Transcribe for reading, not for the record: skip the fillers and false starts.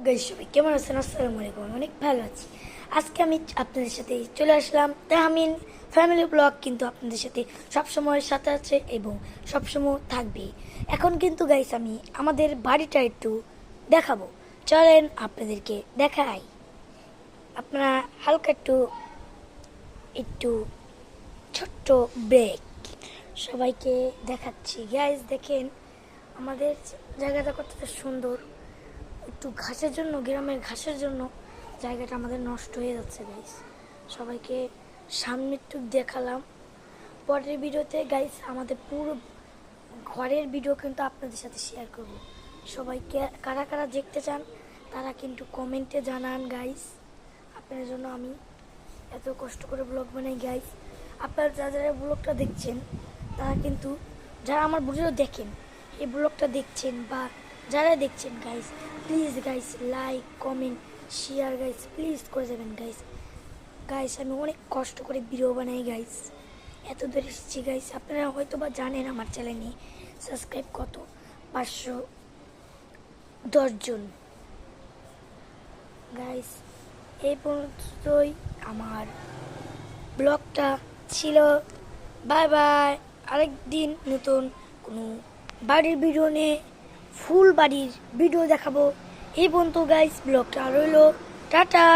Guys সবাই কেমন আছেন? আসসালামু আলাইকুম। আমি অনেক ভালো আছি। আজকে আমি আপনাদের সাথে চলে আসলাম তাহমিন ফ্যামিলি ব্লগ, কিন্তু আপনাদের সাথে সবসময় সাথে আছে এবং সবসময় থাকবে। এখন কিন্তু গাইস আমি আমাদের বাড়িটা একটু দেখাবো, চলেন আপনাদেরকে দেখাই। আপনারা হালকা একটু একটু ছোট্ট ব্রেক সবাইকে দেখাচ্ছি। গাইস দেখেন আমাদের জায়গাটা কতটা সুন্দর। একটু ঘাসের জন্য, গ্রামের ঘাসের জন্য জায়গাটা আমাদের নষ্ট হয়ে যাচ্ছে গাইস। সবাইকে সামনে একটু দেখালাম। পরের ভিডিওতে গাইস আমাদের পুরো ঘরের ভিডিও কিন্তু আপনাদের সাথে শেয়ার করব। সবাইকে কারা কারা দেখতে চান তারা কিন্তু কমেন্টে জানান গাইস। আপনাদের জন্য আমি এত কষ্ট করে ব্লগ বানাই গাইস। আপনারা যারা যারা ব্লগটা দেখছেন তারা কিন্তু, যারা আমার ভিডিও দেখেন, এই ব্লগটা দেখছেন বা যারা দেখছেন guys, please guys like comment share guys please করে যাবেন গাইস। গাইস আমি অনেক কষ্ট করে ভিডিও বানাই গাইস, এত দূর এসেছি গাইস। আপনারা হয়তো বা জানেন আমার চ্যানেলে সাবস্ক্রাইব কত, 510 জন গাইস। এই পর্যন্তই আমার ব্লগটা ছিল। Bye bye. আরেকদিন নতুন কোনো বাড়ির ভিডিও নিয়ে, ফুল বাড়ির ভিডিও দেখাবো। এই পর্যন্ত গাইস ব্লগটা রইলো, টাটা।